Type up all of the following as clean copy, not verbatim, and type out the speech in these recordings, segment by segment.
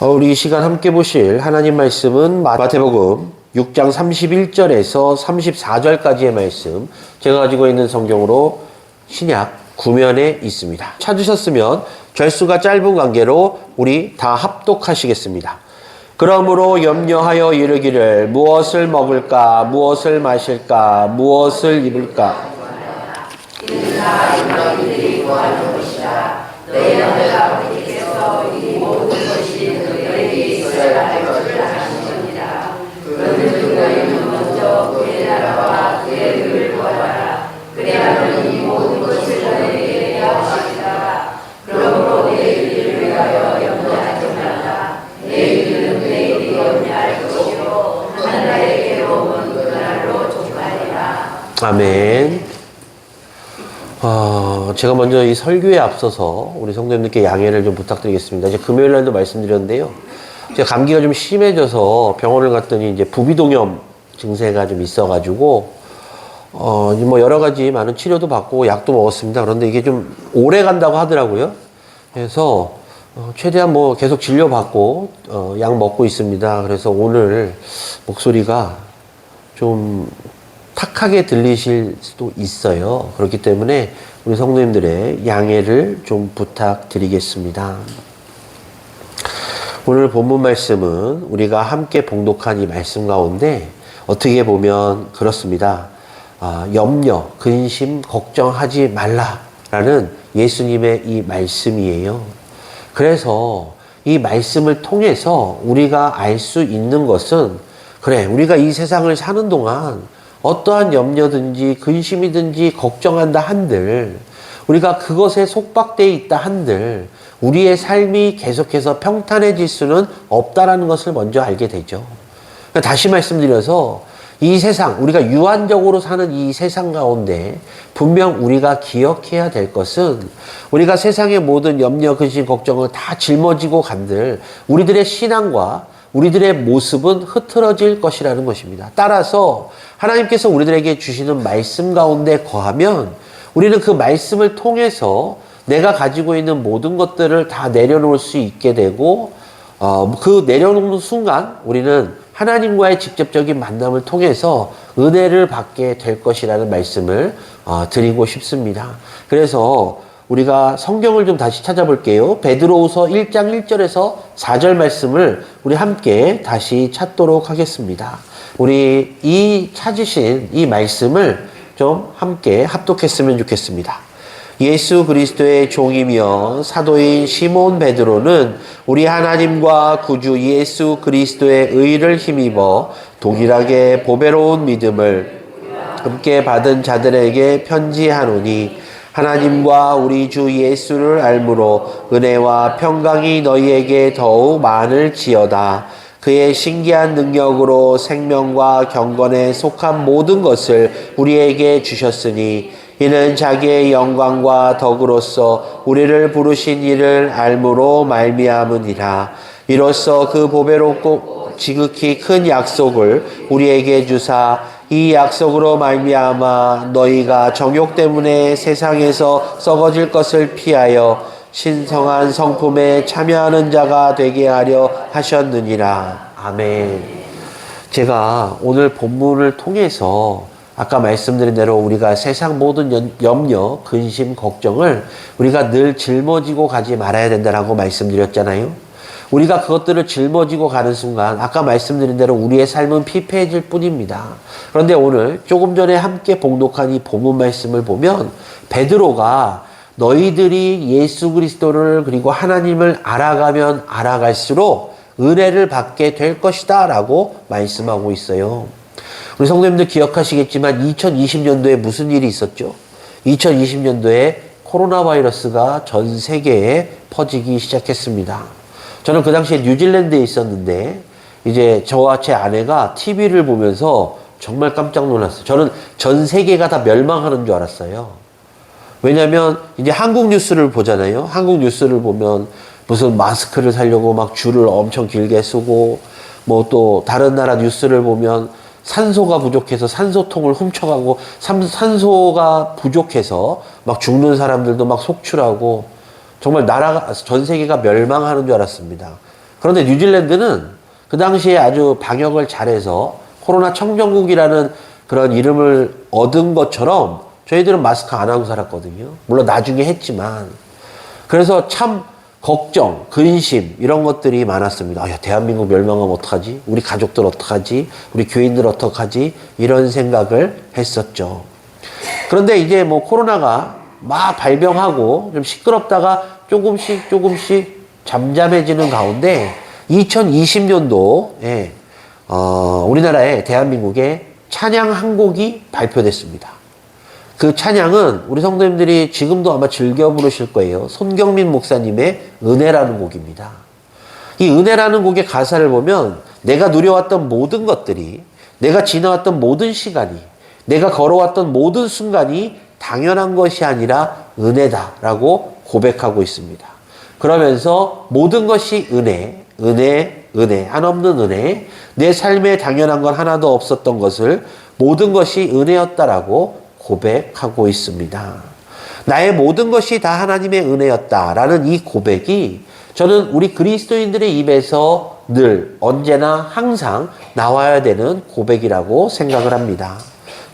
우리 이 시간 함께 보실 하나님 말씀은 마태복음 6장 31절에서 34절까지의 말씀, 제가 가지고 있는 성경으로 신약 구면에 있습니다. 찾으셨으면 절수가 짧은 관계로 우리 다 합독하시겠습니다. 그러므로 염려하여 이르기를 무엇을 먹을까, 무엇을 마실까, 무엇을 입을까. 너희들이 구하는 것이라. 너희 아버지께서 이 모든 것이 너희에게 있어야 할 것을 아시느니라. 그런즉 너희는 먼저 그의 나라와 그의 의를 구하라. 그래야면 이 모든 것을 너희에게 더하시리라. 그러므로 내일을 위하여 염려하지 말라. 내일은 내일이 염려할 것이요 한 날의 괴로움은 그날로 족하리라. 아멘. 제가 먼저 이 설교에 앞서서 우리 성도님들께 양해를 좀 부탁드리겠습니다. 이제 금요일 날도 말씀드렸는데요. 제가 감기가 좀 심해져서 병원을 갔더니 이제 부비동염 증세가 좀 있어가지고, 뭐 여러 가지 많은 치료도 받고 약도 먹었습니다. 그런데 이게 좀 오래 간다고 하더라고요. 그래서, 최대한 뭐 계속 진료받고, 약 먹고 있습니다. 그래서 오늘 목소리가 좀 탁하게 들리실 수도 있어요. 그렇기 때문에 우리 성도님들의 양해를 좀 부탁드리겠습니다. 오늘 본문 말씀은 우리가 함께 봉독한 이 말씀 가운데 어떻게 보면 그렇습니다. 염려, 근심, 걱정하지 말라라는 예수님의 이 말씀이에요. 그래서 이 말씀을 통해서 우리가 알 수 있는 것은, 그래, 우리가 이 세상을 사는 동안 어떠한 염려든지 근심이든지 걱정한다 한들, 우리가 그것에 속박되어 있다 한들 우리의 삶이 계속해서 평탄해질 수는 없다라는 것을 먼저 알게 되죠. 다시 말씀드려서 이 세상, 우리가 유한적으로 사는 이 세상 가운데 분명 우리가 기억해야 될 것은, 우리가 세상의 모든 염려, 근심, 걱정을 다 짊어지고 간들 우리들의 신앙과 우리들의 모습은 흐트러질 것이라는 것입니다. 따라서 하나님께서 우리들에게 주시는 말씀 가운데 거하면 우리는 그 말씀을 통해서 내가 가지고 있는 모든 것들을 다 내려놓을 수 있게 되고, 그 내려놓는 순간 우리는 하나님과의 직접적인 만남을 통해서 은혜를 받게 될 것이라는 말씀을 드리고 싶습니다. 그래서 우리가 성경을 좀 다시 찾아볼게요. 베드로후서 1장 1절에서 4절 말씀을 우리 함께 다시 찾도록 하겠습니다. 우리 이 찾으신 이 말씀을 좀 함께 합독했으면 좋겠습니다. 예수 그리스도의 종이며 사도인 시몬 베드로는 우리 하나님과 구주 예수 그리스도의 의를 힘입어 동일하게 보배로운 믿음을 함께 받은 자들에게 편지하노니, 하나님과 우리 주 예수를 알므로 은혜와 평강이 너희에게 더욱 많을지어다. 그의 신기한 능력으로 생명과 경건에 속한 모든 것을 우리에게 주셨으니, 이는 자기의 영광과 덕으로서 우리를 부르신 이를 알므로 말미암으니라. 이로써 그 보배롭고 지극히 큰 약속을 우리에게 주사 이 약속으로 말미암아 너희가 정욕 때문에 세상에서 썩어질 것을 피하여 신성한 성품에 참여하는 자가 되게 하려 하셨느니라. 아멘. 제가 오늘 본문을 통해서 아까 말씀드린 대로 우리가 세상 모든 염려, 근심, 걱정을 우리가 늘 짊어지고 가지 말아야 된다라고 말씀드렸잖아요. 우리가 그것들을 짊어지고 가는 순간 아까 말씀드린 대로 우리의 삶은 피폐해질 뿐입니다. 그런데 오늘 조금 전에 함께 봉독한 이 본문 말씀을 보면 베드로가 너희들이 예수 그리스도를 그리고 하나님을 알아가면 알아갈수록 은혜를 받게 될 것이다 라고 말씀하고 있어요. 우리 성도님들 기억하시겠지만 2020년도에 무슨 일이 있었죠? 2020년도에 코로나 바이러스가 전 세계에 퍼지기 시작했습니다. 저는 그 당시에 뉴질랜드에 있었는데 이제 저와 제 아내가 TV를 보면서 정말 깜짝 놀랐어요. 저는 전 세계가 다 멸망하는 줄 알았어요. 왜냐면 이제 한국 뉴스를 보잖아요. 한국 뉴스를 보면 무슨 마스크를 사려고 막 줄을 엄청 길게 쓰고, 뭐 또 다른 나라 뉴스를 보면 산소가 부족해서 산소통을 훔쳐가고, 산소가 부족해서 막 죽는 사람들도 막 속출하고, 정말 나라가, 전 세계가 멸망하는 줄 알았습니다. 그런데 뉴질랜드는 그 당시에 아주 방역을 잘해서 코로나 청정국이라는 그런 이름을 얻은 것처럼 저희들은 마스크 안 하고 살았거든요. 물론 나중에 했지만. 그래서 참 걱정, 근심 이런 것들이 많았습니다. 야, 대한민국 멸망하면 어떡하지? 우리 가족들 어떡하지? 우리 교인들 어떡하지? 이런 생각을 했었죠. 그런데 이제 뭐 코로나가 막 발병하고 좀 시끄럽다가 조금씩 잠잠해지는 가운데 2020년도에 우리나라에 대한민국에 찬양 한 곡이 발표됐습니다. 그 찬양은 우리 성도님들이 지금도 아마 즐겨 부르실 거예요. 손경민 목사님의 은혜라는 곡입니다. 이 은혜라는 곡의 가사를 보면 내가 누려왔던 모든 것들이, 내가 지나왔던 모든 시간이, 내가 걸어왔던 모든 순간이 당연한 것이 아니라 은혜다라고 고백하고 있습니다. 그러면서 모든 것이 은혜, 한없는 은혜, 내 삶에 당연한 건 하나도 없었던 것을 모든 것이 은혜였다라고 고백하고 있습니다. 나의 모든 것이 다 하나님의 은혜였다라는 이 고백이 저는 우리 그리스도인들의 입에서 늘 언제나 항상 나와야 되는 고백이라고 생각을 합니다.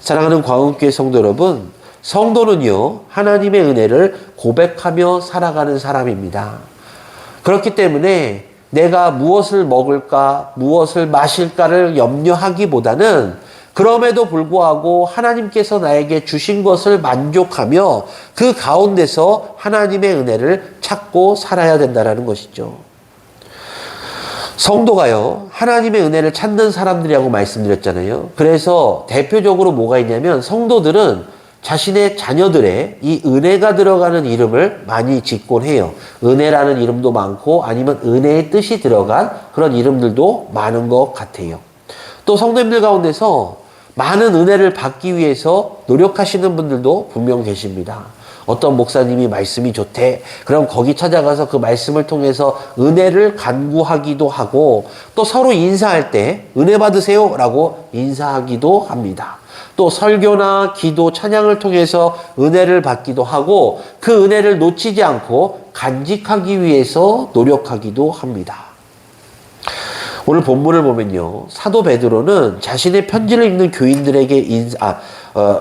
사랑하는 광운교회 성도 여러분, 성도는요 하나님의 은혜를 고백하며 살아가는 사람입니다. 그렇기 때문에 내가 무엇을 먹을까, 무엇을 마실까를 염려하기보다는 그럼에도 불구하고 하나님께서 나에게 주신 것을 만족하며 그 가운데서 하나님의 은혜를 찾고 살아야 된다는 것이죠. 성도가요, 하나님의 은혜를 찾는 사람들이라고 말씀드렸잖아요. 그래서 대표적으로 뭐가 있냐면 성도들은 자신의 자녀들의 이 은혜가 들어가는 이름을 많이 짓곤 해요. 은혜라는 이름도 많고 아니면 은혜의 뜻이 들어간 그런 이름들도 많은 것 같아요. 또 성도님들 가운데서 많은 은혜를 받기 위해서 노력하시는 분들도 분명 계십니다. 어떤 목사님이 말씀이 좋대. 그럼 거기 찾아가서 그 말씀을 통해서 은혜를 간구하기도 하고 또 서로 인사할 때 은혜 받으세요 라고 인사하기도 합니다. 또 설교나 기도, 찬양을 통해서 은혜를 받기도 하고 그 은혜를 놓치지 않고 간직하기 위해서 노력하기도 합니다. 오늘 본문을 보면요, 사도 베드로는 자신의 편지를 읽는 교인들에게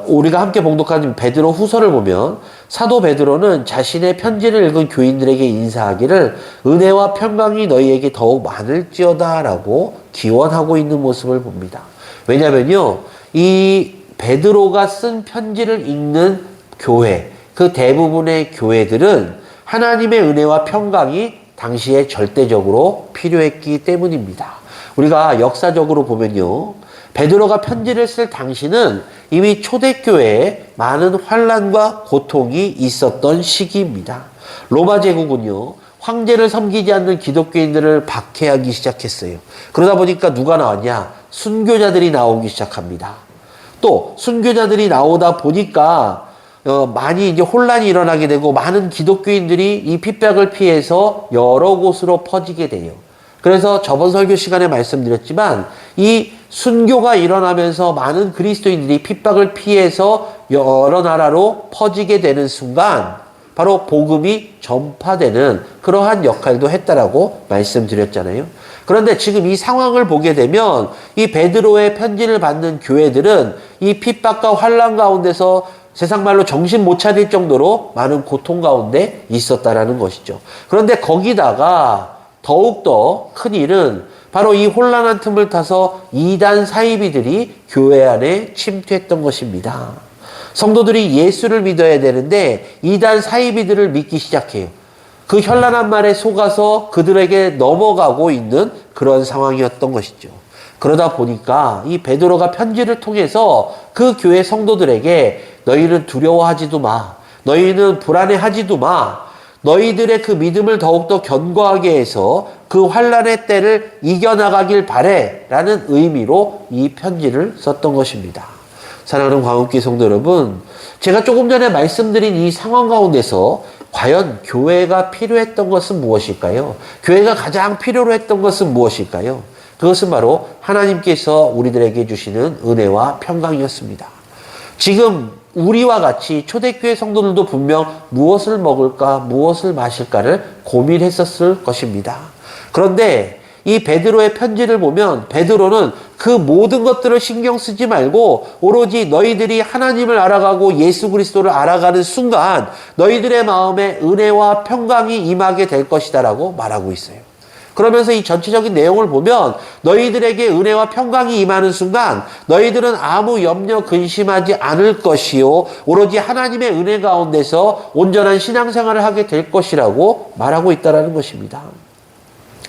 우리가 함께 봉독한 베드로 후서를 보면 사도 베드로는 자신의 편지를 읽은 교인들에게 인사하기를 은혜와 평강이 너희에게 더욱 많을지어다 라고 기원하고 있는 모습을 봅니다. 왜냐면요, 이 베드로가 쓴 편지를 읽는 교회, 그 대부분의 교회들은 하나님의 은혜와 평강이 당시에 절대적으로 필요했기 때문입니다. 우리가 역사적으로 보면요, 베드로가 편지를 쓸 당시는 이미 초대교회에 많은 환난과 고통이 있었던 시기입니다. 로마 제국은요, 황제를 섬기지 않는 기독교인들을 박해하기 시작했어요. 그러다 보니까 누가 나왔냐? 순교자들이 나오기 시작합니다. 또 순교자들이 나오다 보니까 많이 이제 혼란이 일어나게 되고 많은 기독교인들이 이 핍박을 피해서 여러 곳으로 퍼지게 돼요. 그래서 저번 설교 시간에 말씀드렸지만 이 순교가 일어나면서 많은 그리스도인들이 핍박을 피해서 여러 나라로 퍼지게 되는 순간 바로 복음이 전파되는 그러한 역할도 했다라고 말씀드렸잖아요. 그런데 지금 이 상황을 보게 되면 이 베드로의 편지를 받는 교회들은 이 핍박과 환난 가운데서 세상 말로 정신 못 차릴 정도로 많은 고통 가운데 있었다라는 것이죠. 그런데 거기다가 더욱더 큰 일은 바로 이 혼란한 틈을 타서 이단 사이비들이 교회 안에 침투했던 것입니다. 성도들이 예수를 믿어야 되는데 이단 사이비들을 믿기 시작해요. 그 현란한 말에 속아서 그들에게 넘어가고 있는 그런 상황이었던 것이죠. 그러다 보니까 이 베드로가 편지를 통해서 그 교회 성도들에게 너희는 두려워하지도 마. 너희는 불안해하지도 마. 너희들의 그 믿음을 더욱더 견고하게 해서 그 환난의 때를 이겨나가길 바래 라는 의미로 이 편지를 썼던 것입니다. 사랑하는 광운교회 성도 여러분, 제가 조금 전에 말씀드린 이 상황 가운데서 과연 교회가 필요했던 것은 무엇일까요? 교회가 가장 필요로 했던 것은 무엇일까요? 그것은 바로 하나님께서 우리들에게 주시는 은혜와 평강이었습니다. 지금 우리와 같이 초대교회 성도들도 분명 무엇을 먹을까, 무엇을 마실까를 고민했었을 것입니다. 그런데 이 베드로의 편지를 보면 베드로는 그 모든 것들을 신경 쓰지 말고 오로지 너희들이 하나님을 알아가고 예수 그리스도를 알아가는 순간 너희들의 마음에 은혜와 평강이 임하게 될 것이다라고 말하고 있어요. 그러면서 이 전체적인 내용을 보면 너희들에게 은혜와 평강이 임하는 순간 너희들은 아무 염려 근심하지 않을 것이요 오로지 하나님의 은혜 가운데서 온전한 신앙생활을 하게 될 것이라고 말하고 있다는 것입니다.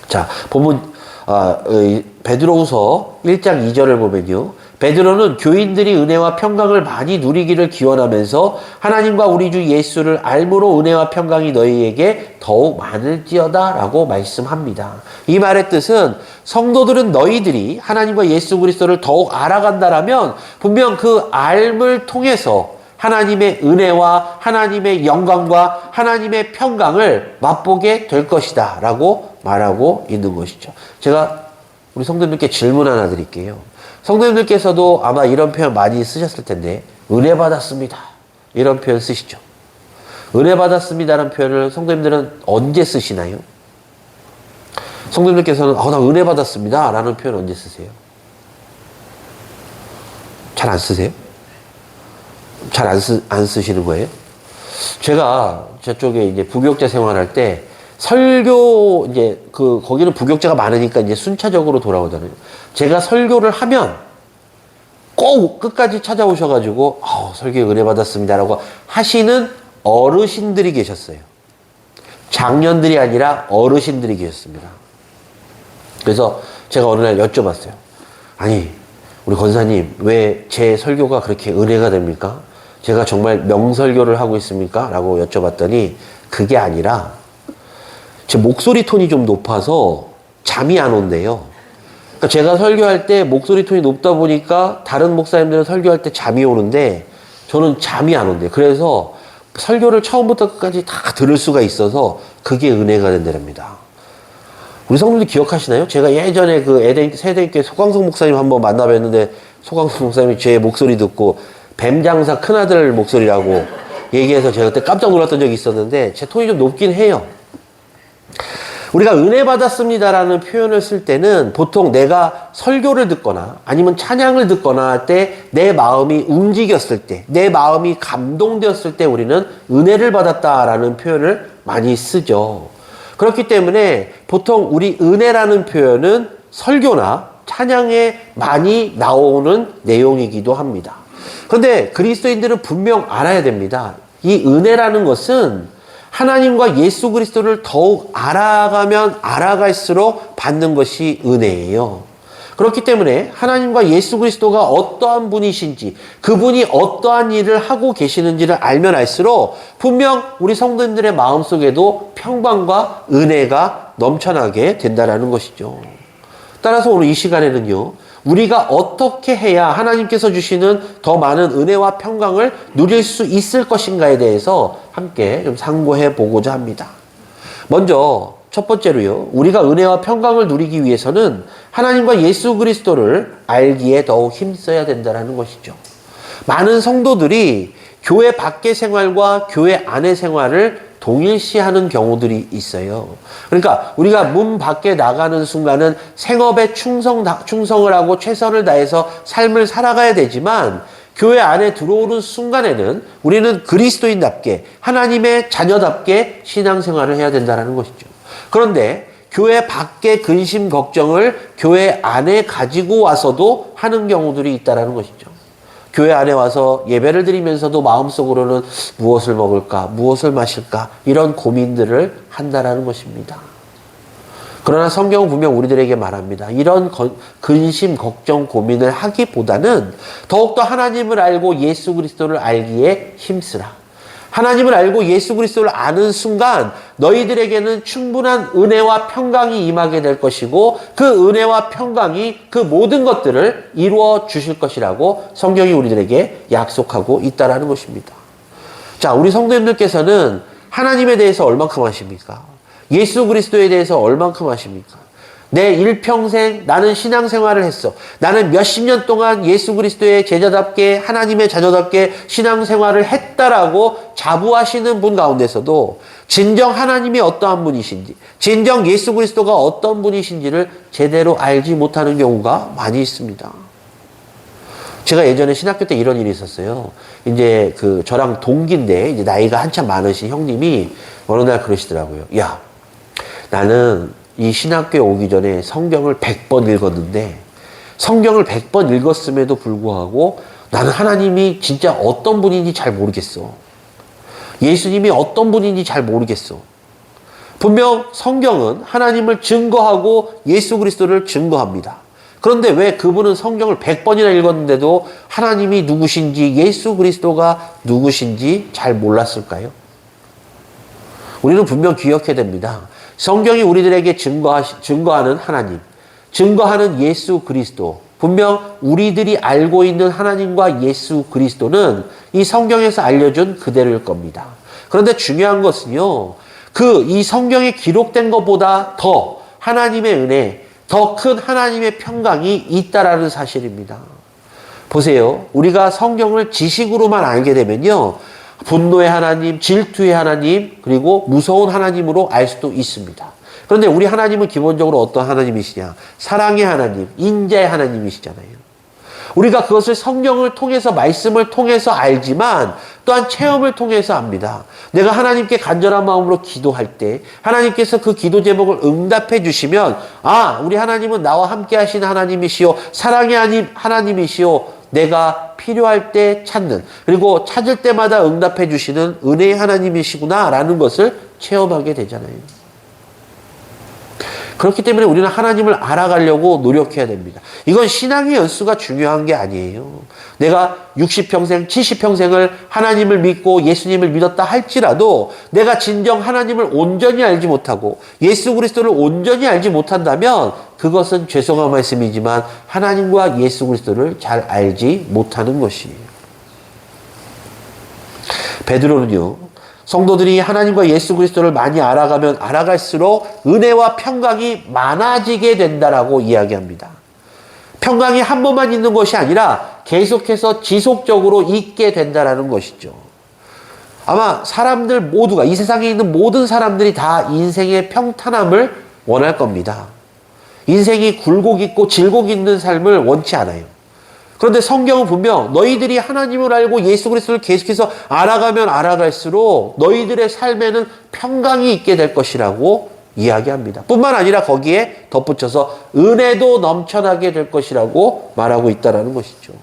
자, 본문 베드로후서 1장 2절을 보면요. 베드로는 교인들이 은혜와 평강을 많이 누리기를 기원하면서 하나님과 우리 주 예수를 알므로 은혜와 평강이 너희에게 더욱 많을지어다 라고 말씀합니다. 이 말의 뜻은 성도들은 너희들이 하나님과 예수 그리스도를 더욱 알아간다라면 분명 그 알을 통해서 하나님의 은혜와 하나님의 영광과 하나님의 평강을 맛보게 될 것이다 라고 말하고 있는 것이죠. 제가 우리 성도님들께 질문 하나 드릴게요. 성도님들께서도 아마 이런 표현 많이 쓰셨을 텐데 은혜 받았습니다. 이런 표현 쓰시죠. 은혜 받았습니다라는 표현을 성도님들은 언제 쓰시나요? 성도님들께서는 나 은혜 받았습니다 라는 표현 언제 쓰세요? 잘 안 쓰세요? 잘 안 쓰시는 거예요? 제가 저쪽에 이제 부교육자 생활할 때 설교 거기는 부교육자가 많으니까 이제 순차적으로 돌아오잖아요. 제가 설교를 하면 꼭 끝까지 찾아오셔가지고 설교에 은혜 받았습니다라고 하시는 어르신들이 계셨어요. 장년들이 아니라 어르신들이 계셨습니다. 그래서 제가 어느 날 여쭤봤어요. 아니, 우리 권사님, 왜 제 설교가 그렇게 은혜가 됩니까? 제가 정말 명설교를 하고 있습니까? 라고 여쭤봤더니 그게 아니라 제 목소리 톤이 좀 높아서 잠이 안 온대요. 그러니까 제가 설교할 때 목소리 톤이 높다 보니까 다른 목사님들은 설교할 때 잠이 오는데 저는 잠이 안 온대요. 그래서 설교를 처음부터 끝까지 다 들을 수가 있어서 그게 은혜가 된답니다. 우리 성도들 기억하시나요? 제가 예전에 그 세대교회 소강성 목사님 한번 만나 뵀는데 소강성 목사님이 제 목소리 듣고 뱀장사 큰아들 목소리라고 얘기해서 제가 그때 깜짝 놀랐던 적이 있었는데 제 톤이 좀 높긴 해요. 우리가 은혜 받았습니다라는 표현을 쓸 때는 보통 내가 설교를 듣거나 아니면 찬양을 듣거나 할 때 내 마음이 움직였을 때, 내 마음이 감동되었을 때 우리는 은혜를 받았다라는 표현을 많이 쓰죠. 그렇기 때문에 보통 우리 은혜라는 표현은 설교나 찬양에 많이 나오는 내용이기도 합니다. 그런데 그리스도인들은 분명 알아야 됩니다. 이 은혜라는 것은 하나님과 예수 그리스도를 더욱 알아가면 알아갈수록 받는 것이 은혜예요. 그렇기 때문에 하나님과 예수 그리스도가 어떠한 분이신지 그분이 어떠한 일을 하고 계시는지를 알면 알수록 분명 우리 성도님들의 마음속에도 평강과 은혜가 넘쳐나게 된다는 것이죠. 따라서 오늘 이 시간에는요. 우리가 어떻게 해야 하나님께서 주시는 더 많은 은혜와 평강을 누릴 수 있을 것인가에 대해서 함께 좀 상고해 보고자 합니다. 먼저 첫 번째로요. 우리가 은혜와 평강을 누리기 위해서는 하나님과 예수 그리스도를 알기에 더욱 힘써야 된다는 것이죠. 많은 성도들이 교회 밖의 생활과 교회 안의 생활을 동일시하는 경우들이 있어요. 그러니까 우리가 문 밖에 나가는 순간은 생업에 충성을 하고 최선을 다해서 삶을 살아가야 되지만 교회 안에 들어오는 순간에는 우리는 그리스도인답게 하나님의 자녀답게 신앙생활을 해야 된다는 것이죠. 그런데 교회 밖의 근심 걱정을 교회 안에 가지고 와서도 하는 경우들이 있다는 것이죠. 교회 안에 와서 예배를 드리면서도 마음속으로는 무엇을 먹을까, 무엇을 마실까 이런 고민들을 한다는 것입니다. 그러나 성경은 분명 우리들에게 말합니다. 이런 근심, 걱정, 고민을 하기보다는 더욱더 하나님을 알고 예수 그리스도를 알기에 힘쓰라. 하나님을 알고 예수 그리스도를 아는 순간 너희들에게는 충분한 은혜와 평강이 임하게 될 것이고 그 은혜와 평강이 그 모든 것들을 이루어 주실 것이라고 성경이 우리들에게 약속하고 있다는 것입니다. 자, 우리 성도님들께서는 하나님에 대해서 얼만큼 아십니까? 예수 그리스도에 대해서 얼만큼 아십니까? 내 일평생 나는 신앙생활을 했어. 나는 몇십 년 동안 예수 그리스도의 제자답게 하나님의 자녀답게 신앙생활을 했다라고 자부하시는 분 가운데서도 진정 하나님이 어떠한 분이신지, 진정 예수 그리스도가 어떤 분이신지를 제대로 알지 못하는 경우가 많이 있습니다. 제가 예전에 신학교 때 이런 일이 있었어요. 이제 저랑 동기인데 이제 나이가 한참 많으신 형님이 어느 날 그러시더라고요. 야, 나는 이 신학교에 오기 전에 성경을 100번 읽었는데 성경을 100번 읽었음에도 불구하고 나는 하나님이 진짜 어떤 분인지 잘 모르겠어. 예수님이 어떤 분인지 잘 모르겠어. 분명 성경은 하나님을 증거하고 예수 그리스도를 증거합니다. 그런데 왜 그분은 성경을 100번이나 읽었는데도 하나님이 누구신지 예수 그리스도가 누구신지 잘 몰랐을까요? 우리는 분명 기억해야 됩니다. 성경이 우리들에게 증거하는 하나님, 증거하는 예수 그리스도, 분명 우리들이 알고 있는 하나님과 예수 그리스도는 이 성경에서 알려준 그대로일 겁니다. 그런데 중요한 것은요, 이 성경에 기록된 것보다 더 하나님의 은혜, 더 큰 하나님의 평강이 있다라는 사실입니다. 보세요. 우리가 성경을 지식으로만 알게 되면요, 분노의 하나님, 질투의 하나님, 그리고 무서운 하나님으로 알 수도 있습니다. 그런데 우리 하나님은 기본적으로 어떤 하나님이시냐? 사랑의 하나님, 인자의 하나님이시잖아요. 우리가 그것을 성경을 통해서, 말씀을 통해서 알지만 또한 체험을 통해서 압니다. 내가 하나님께 간절한 마음으로 기도할 때 하나님께서 그 기도 제목을 응답해 주시면, 아, 우리 하나님은 나와 함께 하시는 하나님이시오, 사랑의 하나님이시오, 내가 필요할 때 찾는, 그리고 찾을 때마다 응답해 주시는 은혜의 하나님이시구나 라는 것을 체험하게 되잖아요. 그렇기 때문에 우리는 하나님을 알아가려고 노력해야 됩니다. 이건 신앙의 연수가 중요한 게 아니에요. 내가 60평생, 70평생을 하나님을 믿고 예수님을 믿었다 할지라도 내가 진정 하나님을 온전히 알지 못하고 예수 그리스도를 온전히 알지 못한다면 그것은 죄송한 말씀이지만 하나님과 예수 그리스도를 잘 알지 못하는 것이에요. 베드로는요, 성도들이 하나님과 예수 그리스도를 많이 알아가면 알아갈수록 은혜와 평강이 많아지게 된다라고 이야기합니다. 평강이 한 번만 있는 것이 아니라 계속해서 지속적으로 있게 된다라는 것이죠. 아마 사람들 모두가, 이 세상에 있는 모든 사람들이 다 인생의 평탄함을 원할 겁니다. 인생이 굴곡 있고 질곡 있는 삶을 원치 않아요. 그런데 성경은 분명 너희들이 하나님을 알고 예수 그리스도를 계속해서 알아가면 알아갈수록 너희들의 삶에는 평강이 있게 될 것이라고 이야기합니다. 뿐만 아니라 거기에 덧붙여서 은혜도 넘쳐나게 될 것이라고 말하고 있다는 것이죠.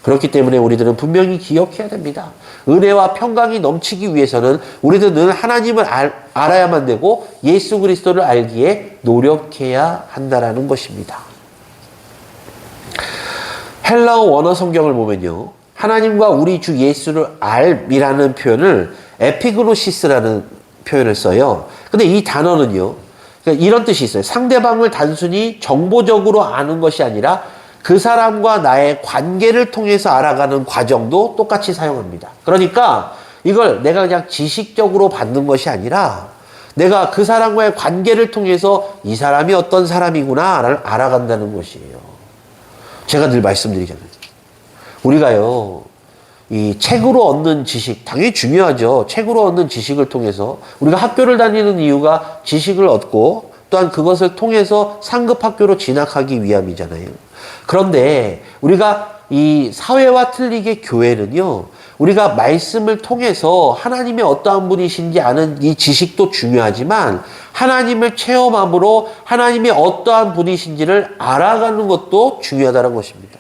그렇기 때문에 우리들은 분명히 기억해야 됩니다. 은혜와 평강이 넘치기 위해서는 우리들은 늘 하나님을 알아야만 되고 예수 그리스도를 알기에 노력해야 한다는 것입니다. 헬라어 원어 성경을 보면요, 하나님과 우리 주 예수를 알이라는 표현을 에피그노시스라는 표현을 써요. 근데 이 단어는요, 이런 뜻이 있어요. 상대방을 단순히 정보적으로 아는 것이 아니라 그 사람과 나의 관계를 통해서 알아가는 과정도 똑같이 사용합니다. 그러니까 이걸 내가 그냥 지식적으로 받는 것이 아니라 내가 그 사람과의 관계를 통해서 이 사람이 어떤 사람이구나를 알아간다는 것이에요. 제가 늘 말씀드리잖아요. 우리가요, 이 책으로 얻는 지식, 당연히 중요하죠. 책으로 얻는 지식을 통해서 우리가 학교를 다니는 이유가 지식을 얻고 또한 그것을 통해서 상급 학교로 진학하기 위함이잖아요. 그런데 우리가 이 사회와 틀리게 교회는요, 우리가 말씀을 통해서 하나님의 어떠한 분이신지 아는 이 지식도 중요하지만 하나님을 체험함으로 하나님의 어떠한 분이신지를 알아가는 것도 중요하다는 것입니다.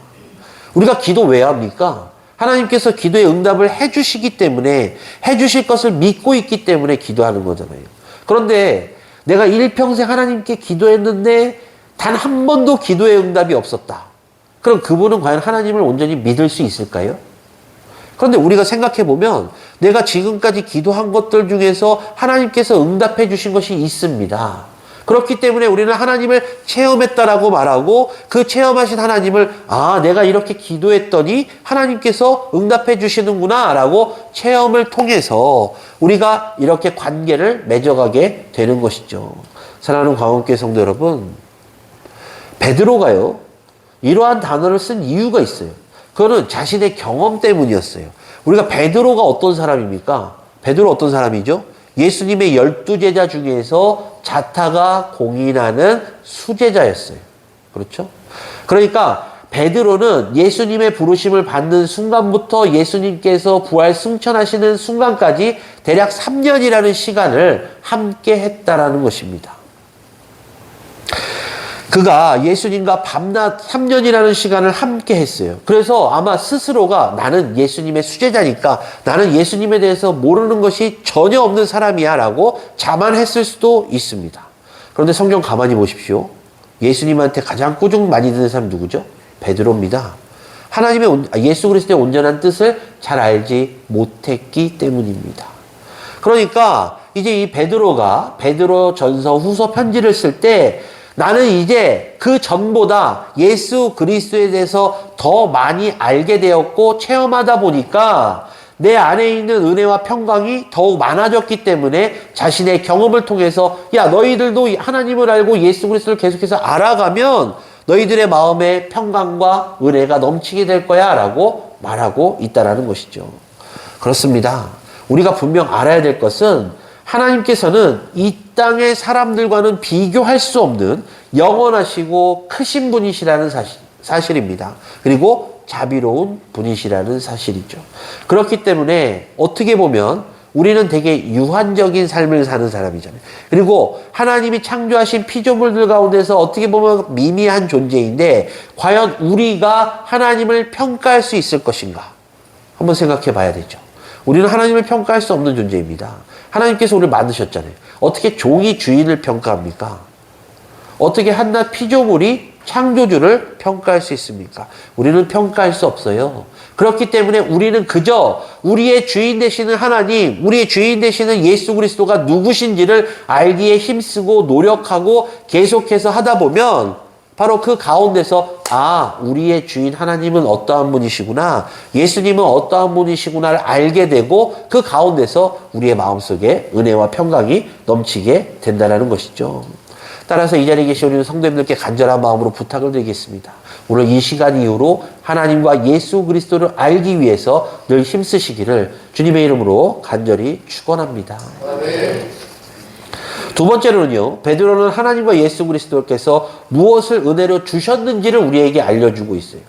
우리가 기도 왜 합니까? 하나님께서 기도의 응답을 해주시기 때문에, 해주실 것을 믿고 있기 때문에 기도하는 거잖아요. 그런데 내가 일평생 하나님께 기도했는데 단 한 번도 기도의 응답이 없었다. 그럼 그분은 과연 하나님을 온전히 믿을 수 있을까요? 그런데 우리가 생각해 보면 내가 지금까지 기도한 것들 중에서 하나님께서 응답해 주신 것이 있습니다. 그렇기 때문에 우리는 하나님을 체험했다라고 말하고 그 체험하신 하나님을, 아, 내가 이렇게 기도했더니 하나님께서 응답해 주시는구나 라고 체험을 통해서 우리가 이렇게 관계를 맺어가게 되는 것이죠. 사랑하는 광원교회 성도 여러분, 베드로가요, 이러한 단어를 쓴 이유가 있어요. 그거는 자신의 경험 때문이었어요. 우리가 베드로가 어떤 사람입니까? 베드로 어떤 사람이죠? 예수님의 12제자 중에서 자타가 공인하는 수제자였어요. 그렇죠? 그러니까 베드로는 예수님의 부르심을 받는 순간부터 예수님께서 부활 승천하시는 순간까지 대략 3년이라는 시간을 함께 했다라는 것입니다. 그가 예수님과 밤낮 3년이라는 시간을 함께 했어요. 그래서 아마 스스로가 나는 예수님의 수제자니까 나는 예수님에 대해서 모르는 것이 전혀 없는 사람이야 라고 자만했을 수도 있습니다. 그런데 성경 가만히 보십시오. 예수님한테 가장 꾸중 많이 듣는 사람 누구죠? 베드로입니다. 예수 그리스도의 온전한 뜻을 잘 알지 못했기 때문입니다. 그러니까 이제 이 베드로가 베드로 전서 후서 편지를 쓸 때 나는 이제 그 전보다 예수 그리스도에 대해서 더 많이 알게 되었고 체험하다 보니까 내 안에 있는 은혜와 평강이 더욱 많아졌기 때문에 자신의 경험을 통해서 야, 너희들도 하나님을 알고 예수 그리스도를 계속해서 알아가면 너희들의 마음에 평강과 은혜가 넘치게 될 거야 라고 말하고 있다라는 것이죠. 그렇습니다. 우리가 분명 알아야 될 것은 하나님께서는 이 땅의 사람들과는 비교할 수 없는 영원하시고 크신 분이시라는 사실입니다. 그리고 자비로운 분이시라는 사실이죠. 그렇기 때문에 어떻게 보면 우리는 되게 유한적인 삶을 사는 사람이잖아요. 그리고 하나님이 창조하신 피조물들 가운데서 어떻게 보면 미미한 존재인데 과연 우리가 하나님을 평가할 수 있을 것인가? 한번 생각해 봐야 되죠. 우리는 하나님을 평가할 수 없는 존재입니다. 하나님께서 우리를 만드셨잖아요. 어떻게 종이 주인을 평가합니까? 어떻게 한낱 피조물이 창조주를 평가할 수 있습니까? 우리는 평가할 수 없어요. 그렇기 때문에 우리는 그저 우리의 주인 되시는 하나님, 우리의 주인 되시는 예수 그리스도가 누구신지를 알기에 힘쓰고 노력하고 계속해서 하다 보면 바로 그 가운데서 우리의 주인 하나님은 어떠한 분이시구나, 예수님은 어떠한 분이시구나를 알게 되고 그 가운데서 우리의 마음속에 은혜와 평강이 넘치게 된다는 것이죠. 따라서 이 자리에 계신 우리 성도님들께 간절한 마음으로 부탁을 드리겠습니다. 오늘 이 시간 이후로 하나님과 예수 그리스도를 알기 위해서 늘 힘쓰시기를 주님의 이름으로 간절히 축원합니다. 두 번째로는요, 베드로는 하나님과 예수 그리스도께서 무엇을 은혜로 주셨는지를 우리에게 알려주고 있어요.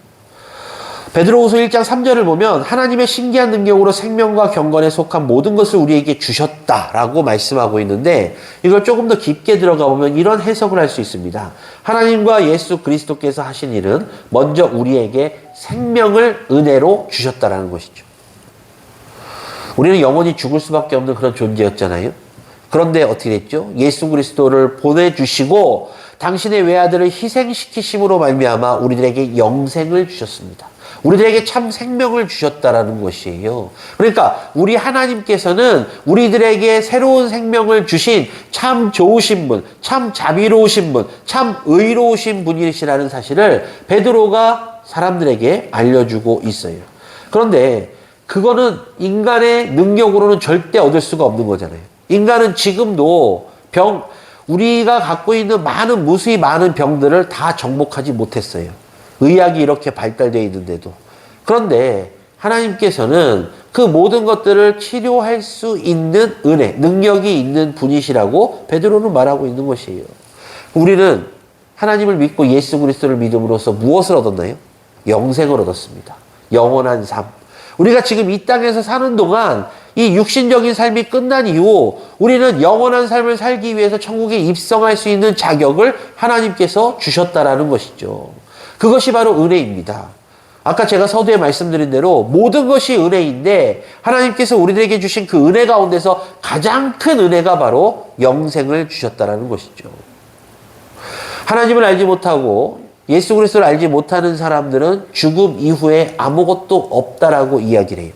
베드로후서 1장 3절을 보면 하나님의 신기한 능력으로 생명과 경건에 속한 모든 것을 우리에게 주셨다라고 말씀하고 있는데 이걸 조금 더 깊게 들어가 보면 이런 해석을 할 수 있습니다. 하나님과 예수 그리스도께서 하신 일은 먼저 우리에게 생명을 은혜로 주셨다라는 것이죠. 우리는 영원히 죽을 수밖에 없는 그런 존재였잖아요. 그런데 어떻게 됐죠? 예수 그리스도를 보내주시고 당신의 외아들을 희생시키심으로 말미암아 우리들에게 영생을 주셨습니다. 우리들에게 참 생명을 주셨다라는 것이에요. 그러니까 우리 하나님께서는 우리들에게 새로운 생명을 주신 참 좋으신 분, 참 자비로우신 분, 참 의로우신 분이시라는 사실을 베드로가 사람들에게 알려주고 있어요. 그런데 그거는 인간의 능력으로는 절대 얻을 수가 없는 거잖아요. 인간은 지금도 우리가 갖고 있는 무수히 많은 병들을 다 정복하지 못했어요. 의학이 이렇게 발달되어 있는데도. 그런데 하나님께서는 그 모든 것들을 치료할 수 있는 은혜, 능력이 있는 분이시라고 베드로는 말하고 있는 것이에요. 우리는 하나님을 믿고 예수 그리스도를 믿음으로써 무엇을 얻었나요? 영생을 얻었습니다. 영원한 삶. 우리가 지금 이 땅에서 사는 동안 이 육신적인 삶이 끝난 이후 우리는 영원한 삶을 살기 위해서 천국에 입성할 수 있는 자격을 하나님께서 주셨다라는 것이죠. 그것이 바로 은혜입니다. 아까 제가 서두에 말씀드린 대로 모든 것이 은혜인데 하나님께서 우리들에게 주신 그 은혜 가운데서 가장 큰 은혜가 바로 영생을 주셨다라는 것이죠. 하나님을 알지 못하고 예수 그리스도를 알지 못하는 사람들은 죽음 이후에 아무것도 없다라고 이야기를 해요.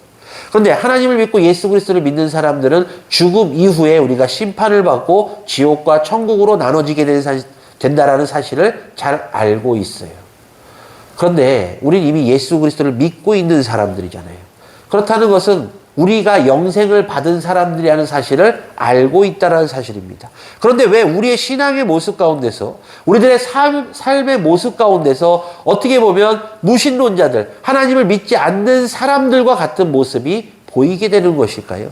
그런데 하나님을 믿고 예수 그리스도를 믿는 사람들은 죽음 이후에 우리가 심판을 받고 지옥과 천국으로 나눠지게 된다라는 사실을 잘 알고 있어요. 그런데 우리는 이미 예수 그리스도를 믿고 있는 사람들이잖아요. 그렇다는 것은 우리가 영생을 받은 사람들이라는 사실을 알고 있다는 사실입니다. 그런데 왜 우리의 신앙의 모습 가운데서, 우리들의 삶의 모습 가운데서 어떻게 보면 무신론자들, 하나님을 믿지 않는 사람들과 같은 모습이 보이게 되는 것일까요?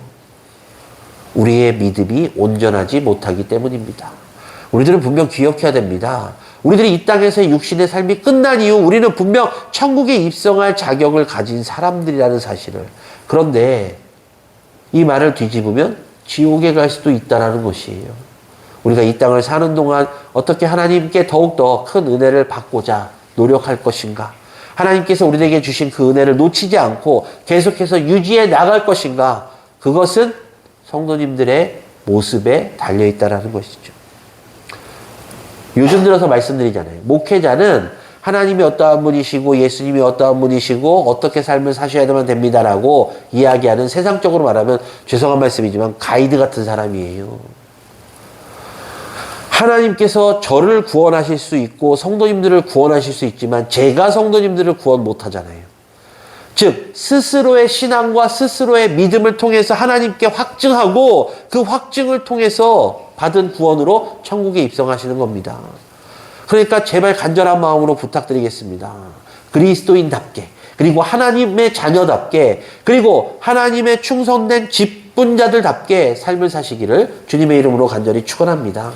우리의 믿음이 온전하지 못하기 때문입니다. 우리들은 분명 기억해야 됩니다. 우리들이 이 땅에서의 육신의 삶이 끝난 이후 우리는 분명 천국에 입성할 자격을 가진 사람들이라는 사실을. 그런데 이 말을 뒤집으면 지옥에 갈 수도 있다는 것이에요. 우리가 이 땅을 사는 동안 어떻게 하나님께 더욱더 큰 은혜를 받고자 노력할 것인가? 하나님께서 우리에게 주신 그 은혜를 놓치지 않고 계속해서 유지해 나갈 것인가? 그것은 성도님들의 모습에 달려있다는 것이죠. 요즘 들어서 말씀드리잖아요. 목회자는 하나님이 어떠한 분이시고 예수님이 어떠한 분이시고 어떻게 삶을 사셔야만 됩니다라고 이야기하는, 세상적으로 말하면 죄송한 말씀이지만 가이드 같은 사람이에요. 하나님께서 저를 구원하실 수 있고 성도님들을 구원하실 수 있지만 제가 성도님들을 구원 못하잖아요. 즉 스스로의 신앙과 스스로의 믿음을 통해서 하나님께 확증하고 그 확증을 통해서 받은 구원으로 천국에 입성하시는 겁니다. 그러니까 제발 간절한 마음으로 부탁드리겠습니다. 그리스도인답게, 그리고 하나님의 자녀답게, 그리고 하나님의 충성된 직분자들답게 삶을 사시기를 주님의 이름으로 간절히 축원합니다.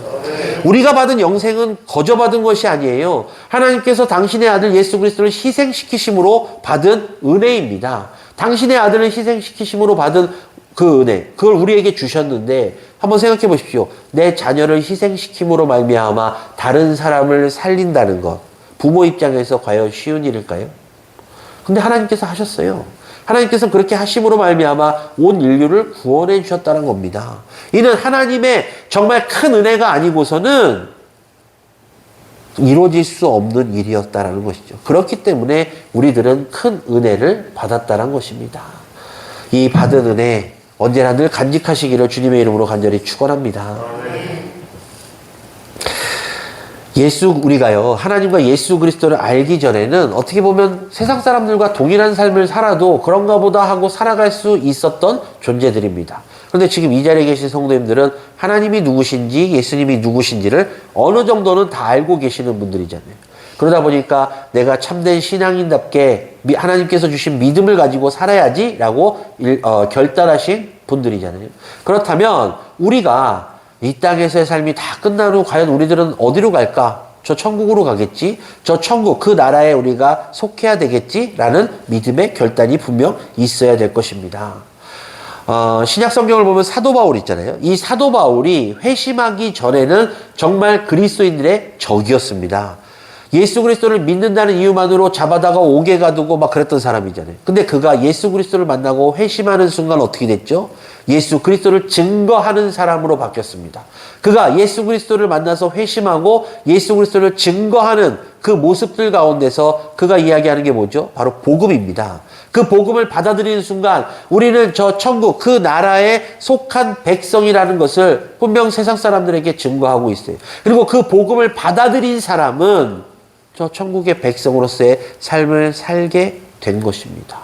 우리가 받은 영생은 거저 받은 것이 아니에요. 하나님께서 당신의 아들 예수 그리스도를 희생시키심으로 받은 은혜입니다. 당신의 아들을 희생시키심으로 받은 그 은혜, 그걸 우리에게 주셨는데 한번 생각해 보십시오. 내 자녀를 희생시킴으로 말미암아 다른 사람을 살린다는 것, 부모 입장에서 과연 쉬운 일일까요? 근데 하나님께서 하셨어요. 하나님께서 그렇게 하심으로 말미암아 온 인류를 구원해 주셨다는 겁니다. 이는 하나님의 정말 큰 은혜가 아니고서는 이루어질 수 없는 일이었다는 것이죠. 그렇기 때문에 우리들은 큰 은혜를 받았다는 것입니다. 이 받은 은혜 언제나 늘 간직하시기를 주님의 이름으로 간절히 축원합니다. 우리가요, 하나님과 예수 그리스도를 알기 전에는 어떻게 보면 세상 사람들과 동일한 삶을 살아도 그런가 보다 하고 살아갈 수 있었던 존재들입니다. 그런데 지금 이 자리에 계신 성도님들은 하나님이 누구신지 예수님이 누구신지를 어느 정도는 다 알고 계시는 분들이잖아요. 그러다 보니까 내가 참된 신앙인답게 하나님께서 주신 믿음을 가지고 살아야지 라고 결단하신 분들이잖아요. 그렇다면 우리가 이 땅에서의 삶이 다 끝난 후 과연 우리들은 어디로 갈까? 저 천국으로 가겠지? 저 천국, 그 나라에 우리가 속해야 되겠지? 라는 믿음의 결단이 분명 있어야 될 것입니다. 신약 성경을 보면 사도 바울 있잖아요. 이 사도 바울이 회심하기 전에는 정말 그리스도인들의 적이었습니다. 예수 그리스도를 믿는다는 이유만으로 잡아다가 옥에 가두고 막 그랬던 사람이잖아요. 근데 그가 예수 그리스도를 만나고 회심하는 순간 어떻게 됐죠? 예수 그리스도를 증거하는 사람으로 바뀌었습니다. 그가 예수 그리스도를 만나서 회심하고 예수 그리스도를 증거하는 그 모습들 가운데서 그가 이야기하는 게 뭐죠? 바로 복음입니다. 그 복음을 받아들이는 순간 우리는 저 천국, 그 나라에 속한 백성이라는 것을 분명 세상 사람들에게 증거하고 있어요. 그리고 그 복음을 받아들인 사람은 저 천국의 백성으로서의 삶을 살게 된 것입니다.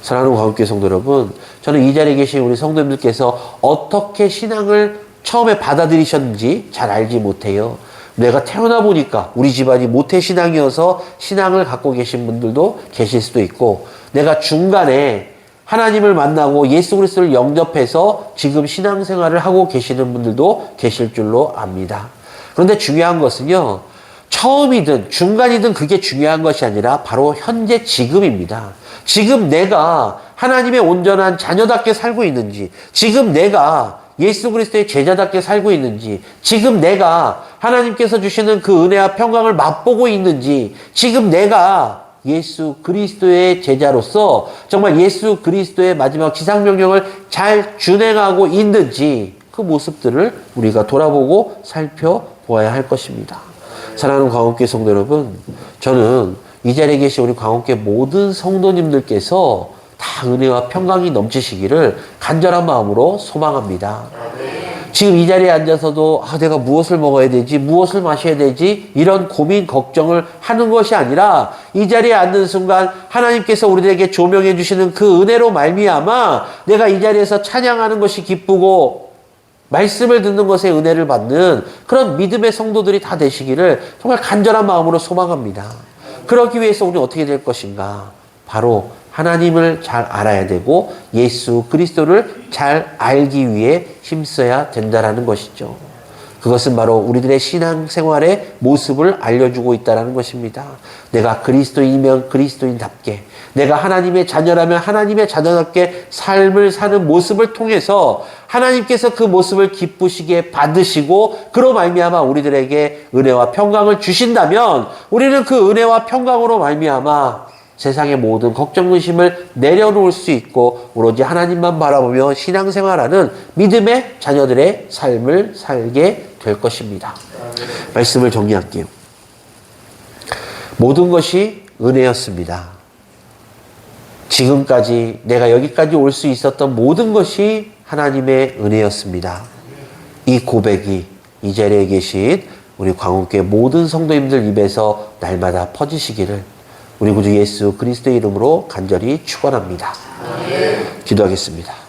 사랑하는 광역교회 성도 여러분, 저는 이 자리에 계신 우리 성도님들께서 어떻게 신앙을 처음에 받아들이셨는지 잘 알지 못해요. 내가 태어나 보니까 우리 집안이 모태신앙이어서 신앙을 갖고 계신 분들도 계실 수도 있고, 내가 중간에 하나님을 만나고 예수 그리스도를 영접해서 지금 신앙생활을 하고 계시는 분들도 계실 줄로 압니다. 그런데 중요한 것은요, 처음이든 중간이든 그게 중요한 것이 아니라 바로 현재 지금입니다. 지금 내가 하나님의 온전한 자녀답게 살고 있는지, 지금 내가 예수 그리스도의 제자답게 살고 있는지, 지금 내가 하나님께서 주시는 그 은혜와 평강을 맛보고 있는지, 지금 내가 예수 그리스도의 제자로서 정말 예수 그리스도의 마지막 지상명령을 잘 준행하고 있는지, 그 모습들을 우리가 돌아보고 살펴보아야 할 것입니다. 사랑하는 광역교회 성도 여러분, 저는 이 자리에 계신 우리 광역교회 모든 성도님들께서 다 은혜와 평강이 넘치시기를 간절한 마음으로 소망합니다. 지금 이 자리에 앉아서도 내가 무엇을 먹어야 되지, 무엇을 마셔야 되지, 이런 고민, 걱정을 하는 것이 아니라 이 자리에 앉는 순간 하나님께서 우리들에게 조명해 주시는 그 은혜로 말미암아 내가 이 자리에서 찬양하는 것이 기쁘고 말씀을 듣는 것에 은혜를 받는 그런 믿음의 성도들이 다 되시기를 정말 간절한 마음으로 소망합니다. 그러기 위해서 우리는 어떻게 될 것인가? 바로 하나님을 잘 알아야 되고 예수 그리스도를 잘 알기 위해 힘써야 된다는 것이죠. 그것은 바로 우리들의 신앙생활의 모습을 알려주고 있다는 것입니다. 내가 그리스도인이면 그리스도인답게, 내가 하나님의 자녀라면 하나님의 자녀답게 삶을 사는 모습을 통해서 하나님께서 그 모습을 기쁘시게 받으시고 그로 말미암아 우리들에게 은혜와 평강을 주신다면 우리는 그 은혜와 평강으로 말미암아 세상의 모든 걱정, 근심을 내려놓을 수 있고 오로지 하나님만 바라보며 신앙생활하는 믿음의 자녀들의 삶을 살게 될 것입니다. 말씀을 정리할게요. 모든 것이 은혜였습니다. 지금까지 내가 여기까지 올 수 있었던 모든 것이 하나님의 은혜였습니다. 이 고백이 이 자리에 계신 우리 광운교회 모든 성도님들 입에서 날마다 퍼지시기를 우리 구주 예수 그리스도의 이름으로 간절히 축원합니다. 기도하겠습니다.